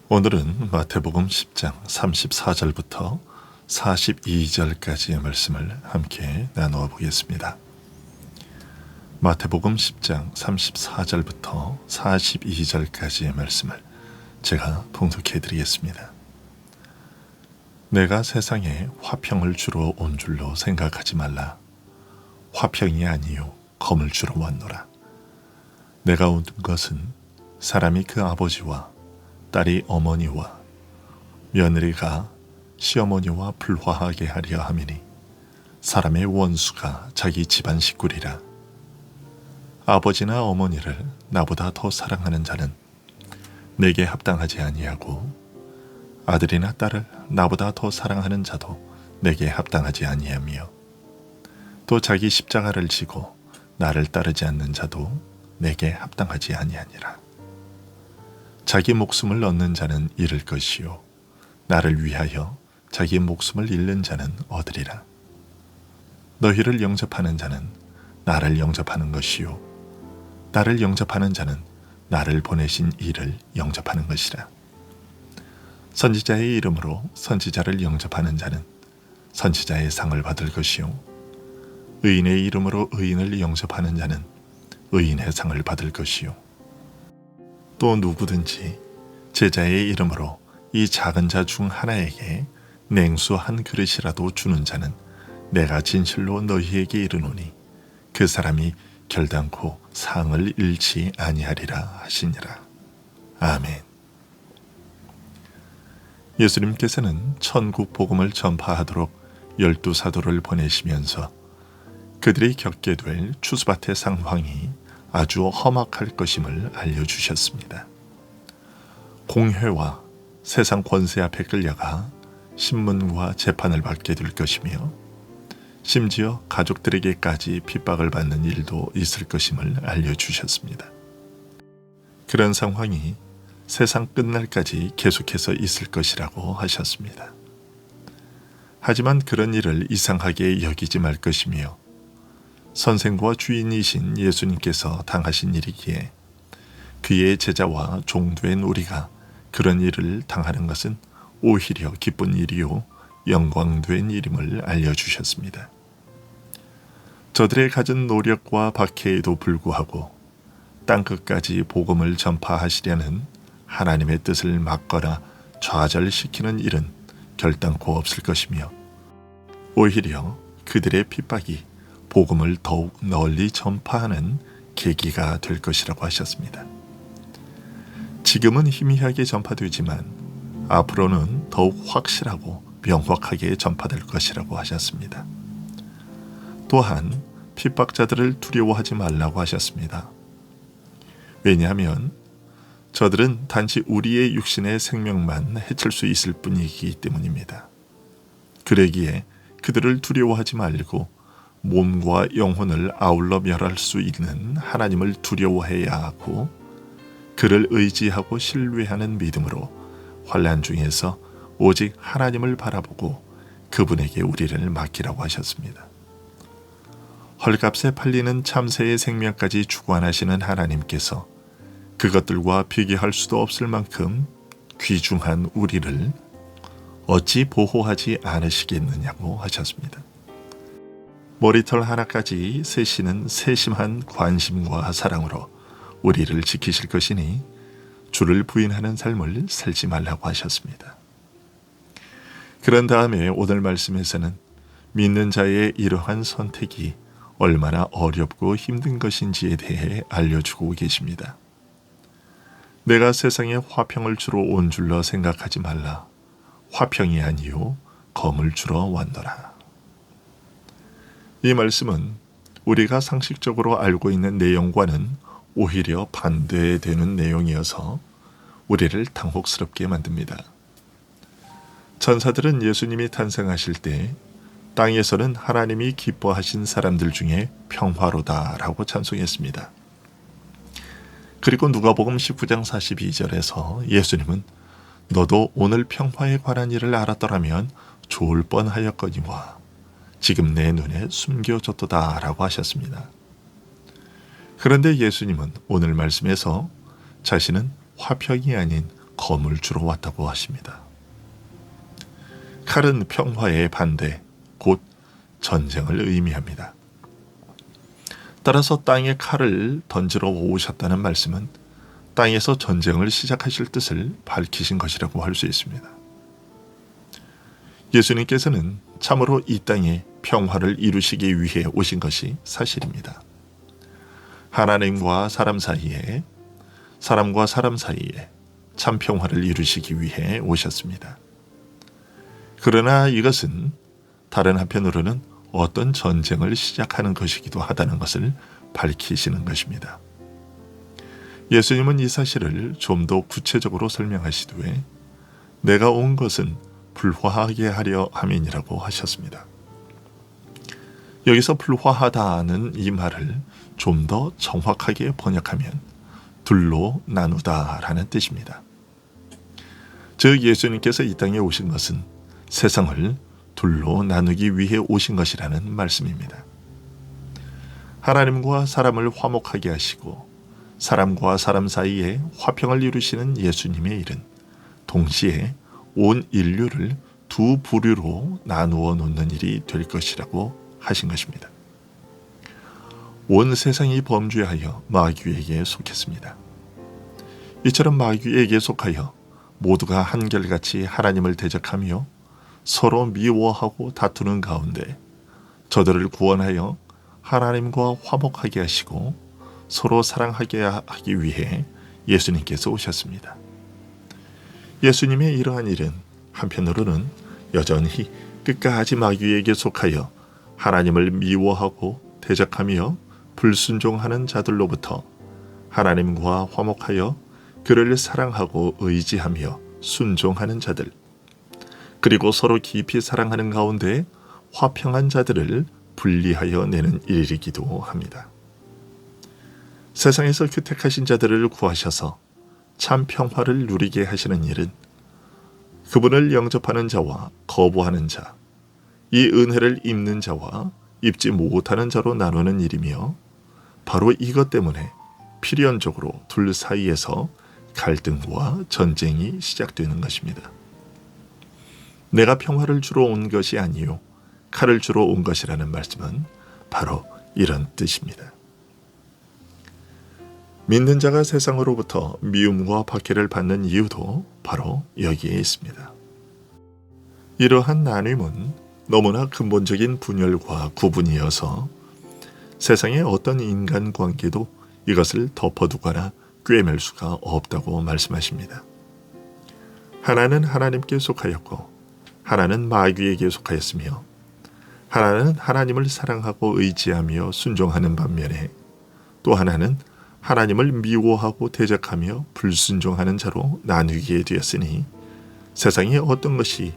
오늘은 마태복음 10장 34절부터 42절까지의 말씀을 함께 나누어 보겠습니다. 마태복음 10장 34절부터 42절까지의 말씀을 제가 봉독해 드리겠습니다. 내가 세상에 화평을 주러 온 줄로 생각하지 말라. 화평이 아니요 검을 주러 왔노라. 내가 온 것은 사람이 그 아버지와 딸이 어머니와 며느리가 시어머니와 불화하게 하려 함이니 사람의 원수가 자기 집안 식구리라. 아버지나 어머니를 나보다 더 사랑하는 자는 내게 합당하지 아니하고 아들이나 딸을 나보다 더 사랑하는 자도 내게 합당하지 아니하며 또 자기 십자가를 지고 나를 따르지 않는 자도 내게 합당하지 아니하니라. 자기 목숨을 얻는 자는 잃을 것이요 나를 위하여 자기 목숨을 잃는 자는 얻으리라. 너희를 영접하는 자는 나를 영접하는 것이요 나를 영접하는 자는 나를 보내신 이를 영접하는 것이라. 선지자의 이름으로 선지자를 영접하는 자는 선지자의 상을 받을 것이요 의인의 이름으로 의인을 영접하는 자는 의인의 상을 받을 것이요 또 누구든지 제자의 이름으로 이 작은 자 중 하나에게 냉수 한 그릇이라도 주는 자는 내가 진실로 너희에게 이르노니 그 사람이 결단코 상을 잃지 아니하리라 하시니라. 아멘. 예수님께서는 천국 복음을 전파하도록 12사도를 보내시면서 그들이 겪게 될 추수밭의 상황이 아주 험악할 것임을 알려주셨습니다. 공회와 세상 권세 앞에 끌려가 신문과 재판을 받게 될 것이며 심지어 가족들에게까지 핍박을 받는 일도 있을 것임을 알려주셨습니다. 그런 상황이 세상 끝날까지 계속해서 있을 것이라고 하셨습니다. 하지만 그런 일을 이상하게 여기지 말 것이며 선생과 주인이신 예수님께서 당하신 일이기에 그의 제자와 종된 우리가 그런 일을 당하는 것은 오히려 기쁜 일이요 영광된 일임을 알려주셨습니다. 저들의 가진 노력과 박해에도 불구하고 땅끝까지 복음을 전파하시려는 하나님의 뜻을 막거나 좌절시키는 일은 결단코 없을 것이며 오히려 그들의 핍박이 복음을 더욱 널리 전파하는 계기가 될 것이라고 하셨습니다. 지금은 희미하게 전파되지만 앞으로는 더욱 확실하고 명확하게 전파될 것이라고 하셨습니다. 또한 핍박자들을 두려워하지 말라고 하셨습니다. 왜냐하면 저들은 단지 우리의 육신의 생명만 해칠 수 있을 뿐이기 때문입니다. 그러기에 그들을 두려워하지 말고 몸과 영혼을 아울러 멸할 수 있는 하나님을 두려워해야 하고 그를 의지하고 신뢰하는 믿음으로 환난 중에서 오직 하나님을 바라보고 그분에게 우리를 맡기라고 하셨습니다. 헐값에 팔리는 참새의 생명까지 주관하시는 하나님께서 그것들과 비교할 수도 없을 만큼 귀중한 우리를 어찌 보호하지 않으시겠느냐고 하셨습니다. 머리털 하나까지 세시는 세심한 관심과 사랑으로 우리를 지키실 것이니 주를 부인하는 삶을 살지 말라고 하셨습니다. 그런 다음에 오늘 말씀에서는 믿는 자의 이러한 선택이 얼마나 어렵고 힘든 것인지에 대해 알려주고 계십니다. 내가 세상에 화평을 주러 온 줄로 생각하지 말라. 화평이 아니요 검을 주러 왔노라. 이 말씀은 우리가 상식적으로 알고 있는 내용과는 오히려 반대되는 내용이어서 우리를 당혹스럽게 만듭니다. 천사들은 예수님이 탄생하실 때 땅에서는 하나님이 기뻐하신 사람들 중에 평화로다라고 찬송했습니다. 그리고 누가복음 19장 42절에서 예수님은 너도 오늘 평화에 관한 일을 알았더라면 좋을 뻔하였거니와 지금 내 눈에 숨겨졌도다 라고 하셨습니다. 그런데 예수님은 오늘 말씀에서 자신은 화평이 아닌 검을 주러 왔다고 하십니다. 칼은 평화의 반대, 곧 전쟁을 의미합니다. 따라서 땅에 칼을 던지러 오셨다는 말씀은 땅에서 전쟁을 시작하실 뜻을 밝히신 것이라고 할 수 있습니다. 예수님께서는 참으로 이 땅에 평화를 이루시기 위해 오신 것이 사실입니다. 하나님과 사람 사이에, 사람과 사람 사이에 참 평화를 이루시기 위해 오셨습니다. 그러나 이것은 다른 한편으로는 어떤 전쟁을 시작하는 것이기도 하다는 것을 밝히시는 것입니다. 예수님은 이 사실을 좀 더 구체적으로 설명하시되 내가 온 것은 불화하게 하려 함이니라고 하셨습니다. 여기서 불화하다는 이 말을 좀 더 정확하게 번역하면 둘로 나누다라는 뜻입니다. 즉 예수님께서 이 땅에 오신 것은 세상을 둘로 나누기 위해 오신 것이라는 말씀입니다. 하나님과 사람을 화목하게 하시고 사람과 사람 사이에 화평을 이루시는 예수님의 일은 동시에 온 인류를 두 부류로 나누어 놓는 일이 될 것이라고 하신 것입니다. 온 세상이 범죄하여 마귀에게 속했습니다. 이처럼 마귀에게 속하여 모두가 한결같이 하나님을 대적하며 서로 미워하고 다투는 가운데 저들을 구원하여 하나님과 화목하게 하시고 서로 사랑하게 하기 위해 예수님께서 오셨습니다. 예수님의 이러한 일은 한편으로는 여전히 끝까지 마귀에게 속하여 하나님을 미워하고 대적하며 불순종하는 자들로부터 하나님과 화목하여 그를 사랑하고 의지하며 순종하는 자들, 그리고 서로 깊이 사랑하는 가운데 화평한 자들을 분리하여 내는 일이기도 합니다. 세상에서 규택하신 자들을 구하셔서 참 평화를 누리게 하시는 일은 그분을 영접하는 자와 거부하는 자, 이 은혜를 입는 자와 입지 못하는 자로 나누는 일이며 바로 이것 때문에 필연적으로 둘 사이에서 갈등과 전쟁이 시작되는 것입니다. 내가 평화를 주러 온 것이 아니요 칼을 주러 온 것이라는 말씀은 바로 이런 뜻입니다. 믿는 자가 세상으로부터 미움과 박해를 받는 이유도 바로 여기에 있습니다. 이러한 나눔은 너무나 근본적인 분열과 구분이어서 세상의 어떤 인간관계도 이것을 덮어두거나 꿰맬 수가 없다고 말씀하십니다. 하나는 하나님께 속하였고 하나는 마귀에게 속하였으며 하나는 하나님을 사랑하고 의지하며 순종하는 반면에 또 하나는 하나님을 미워하고 대적하며 불순종하는 자로 나누게 되었으니 세상의 어떤 것이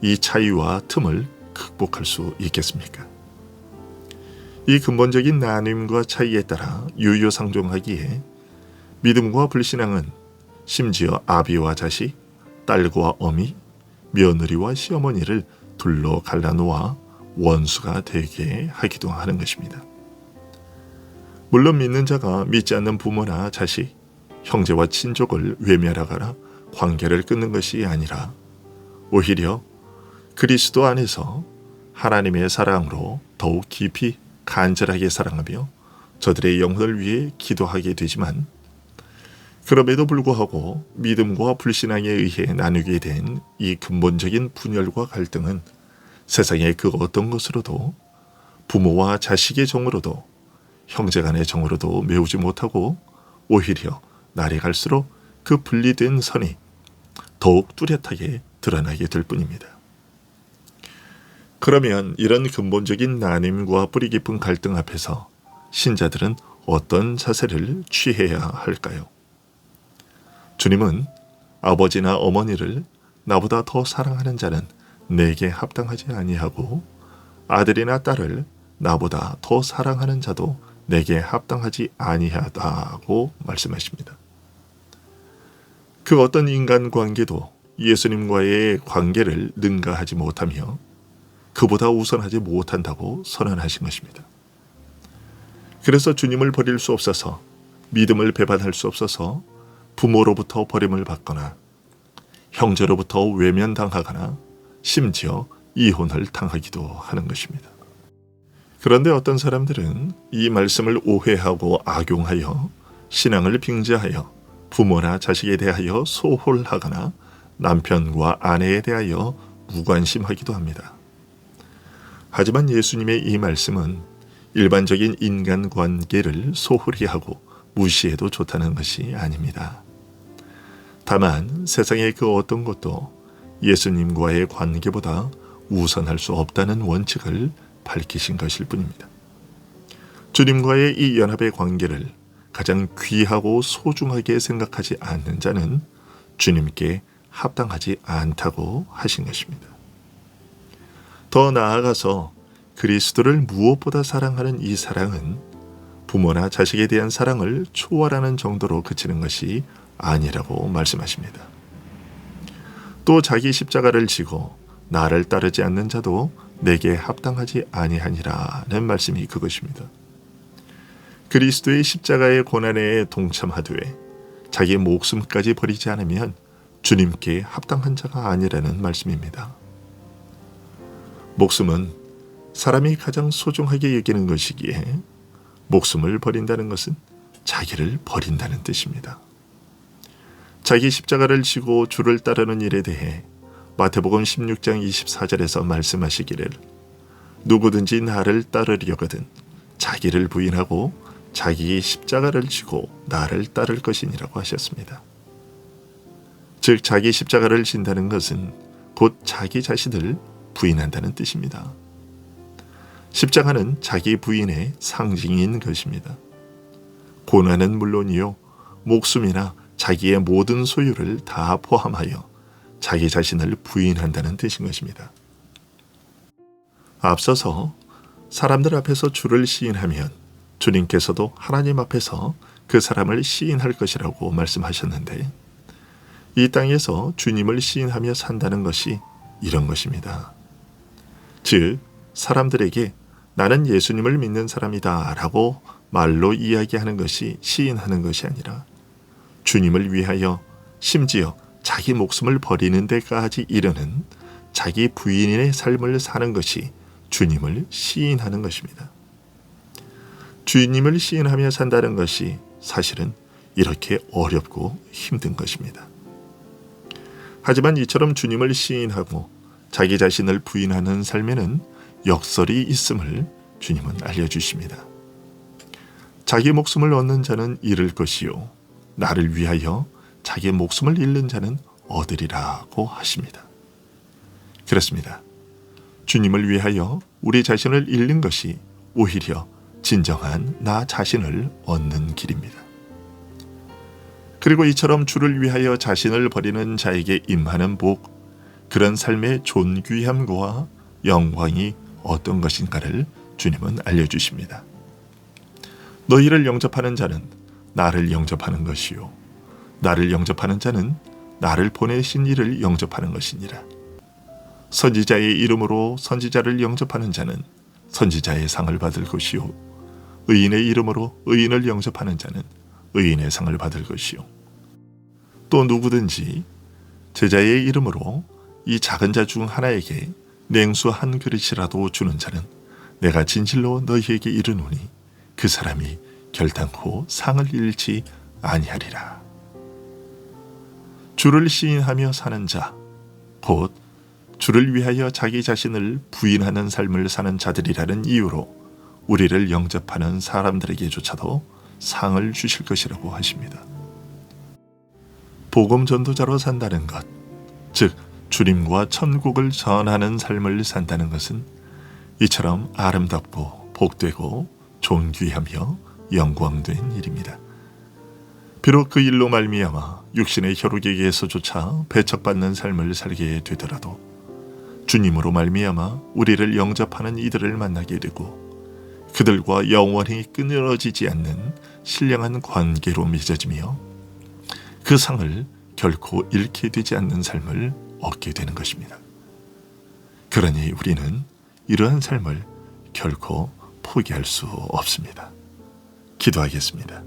이 차이와 틈을 극복할 수 있겠습니까? 이 근본적인 나눔과 차이에 따라 유유상종하기에 믿음과 불신앙은 심지어 아비와 자식, 딸과 어미, 며느리와 시어머니를 둘로 갈라놓아 원수가 되게 하기도 하는 것입니다. 물론 믿는 자가 믿지 않는 부모나 자식, 형제와 친족을 외면하거나 관계를 끊는 것이 아니라 오히려 그리스도 안에서 하나님의 사랑으로 더욱 깊이 간절하게 사랑하며 저들의 영혼을 위해 기도하게 되지만 그럼에도 불구하고 믿음과 불신앙에 의해 나누게 된 이 근본적인 분열과 갈등은 세상의 그 어떤 것으로도 부모와 자식의 정으로도 형제간의 정으로도 메우지 못하고 오히려 날이 갈수록 그 분리된 선이 더욱 뚜렷하게 드러나게 될 뿐입니다. 그러면 이런 근본적인 나눔과 뿌리 깊은 갈등 앞에서 신자들은 어떤 자세를 취해야 할까요? 주님은 아버지나 어머니를 나보다 더 사랑하는 자는 내게 합당하지 아니하고 아들이나 딸을 나보다 더 사랑하는 자도 내게 합당하지 아니하다고 말씀하십니다. 그 어떤 인간관계도 예수님과의 관계를 능가하지 못하며 그보다 우선하지 못한다고 선언하신 것입니다. 그래서 주님을 버릴 수 없어서 믿음을 배반할 수 없어서 부모로부터 버림을 받거나 형제로부터 외면당하거나 심지어 이혼을 당하기도 하는 것입니다. 그런데 어떤 사람들은 이 말씀을 오해하고 악용하여 신앙을 빙자하여 부모나 자식에 대하여 소홀하거나 남편과 아내에 대하여 무관심하기도 합니다. 하지만 예수님의 이 말씀은 일반적인 인간관계를 소홀히 하고 무시해도 좋다는 것이 아닙니다. 다만 세상의 그 어떤 것도 예수님과의 관계보다 우선할 수 없다는 원칙을 밝히신 것일 뿐입니다. 주님과의 이 연합의 관계를 가장 귀하고 소중하게 생각하지 않는 자는 주님께 합당하지 않다고 하신 것입니다. 더 나아가서 그리스도를 무엇보다 사랑하는 이 사랑은 부모나 자식에 대한 사랑을 초월하는 정도로 그치는 것이 아니라고 말씀하십니다. 또 자기 십자가를 지고 나를 따르지 않는 자도 내게 합당하지 아니하니라는 말씀이 그것입니다. 그리스도의 십자가의 고난에 동참하되 자기 목숨까지 버리지 않으면 주님께 합당한 자가 아니라는 말씀입니다. 목숨은 사람이 가장 소중하게 여기는 것이기에 목숨을 버린다는 것은 자기를 버린다는 뜻입니다. 자기 십자가를 지고 주를 따르는 일에 대해 마태복음 16장 24절에서 말씀하시기를 누구든지 나를 따르려거든 자기를 부인하고 자기 십자가를 지고 나를 따를 것이니라고 하셨습니다. 즉 자기 십자가를 진다는 것은 곧 자기 자신을 부인한다는 뜻입니다. 십자가는 자기 부인의 상징인 것입니다. 고난은 물론이요 목숨이나 자기의 모든 소유를 다 포함하여 자기 자신을 부인한다는 뜻인 것입니다. 앞서서 사람들 앞에서 주를 시인하면 주님께서도 하나님 앞에서 그 사람을 시인할 것이라고 말씀하셨는데 이 땅에서 주님을 시인하며 산다는 것이 이런 것입니다. 즉 사람들에게 나는 예수님을 믿는 사람이다 라고 말로 이야기하는 것이 시인하는 것이 아니라 주님을 위하여 심지어 자기 목숨을 버리는 데까지 이르는 자기 부인의 삶을 사는 것이 주님을 시인하는 것입니다. 주님을 시인하며 산다는 것이 사실은 이렇게 어렵고 힘든 것입니다. 하지만 이처럼 주님을 시인하고 자기 자신을 부인하는 삶에는 역설이 있음을 주님은 알려주십니다. 자기 목숨을 얻는 자는 잃을 것이요 나를 위하여 자기 목숨을 잃는 자는 얻으리라고 하십니다. 그렇습니다. 주님을 위하여 우리 자신을 잃는 것이 오히려 진정한 나 자신을 얻는 길입니다. 그리고 이처럼 주를 위하여 자신을 버리는 자에게 임하는 복, 그런 삶의 존귀함과 영광이 어떤 것인가를 주님은 알려주십니다. 너희를 영접하는 자는 나를 영접하는 것이요 나를 영접하는 자는 나를 보내신 이를 영접하는 것이니라. 선지자의 이름으로 선지자를 영접하는 자는 선지자의 상을 받을 것이요 의인의 이름으로 의인을 영접하는 자는 의인의 상을 받을 것이요 또 누구든지 제자의 이름으로 이 작은 자 중 하나에게 냉수 한 그릇이라도 주는 자는 내가 진실로 너희에게 이르노니 그 사람이 결단코 상을 잃지 아니하리라. 주를 시인하며 사는 자, 곧 주를 위하여 자기 자신을 부인하는 삶을 사는 자들이라는 이유로 우리를 영접하는 사람들에게조차도 상을 주실 것이라고 하십니다. 복음 전도자로 산다는 것, 즉 주님과 천국을 전하는 삶을 산다는 것은 이처럼 아름답고 복되고 존귀하며 영광된 일입니다. 비록 그 일로 말미암아 육신의 혈육에게서조차 배척받는 삶을 살게 되더라도 주님으로 말미암아 우리를 영접하는 이들을 만나게 되고 그들과 영원히 끊어지지 않는 신령한 관계로 맺어지며 그 상을 결코 잃게 되지 않는 삶을 얻게 되는 것입니다. 그러니 우리는 이러한 삶을 결코 포기할 수 없습니다. 기도하겠습니다.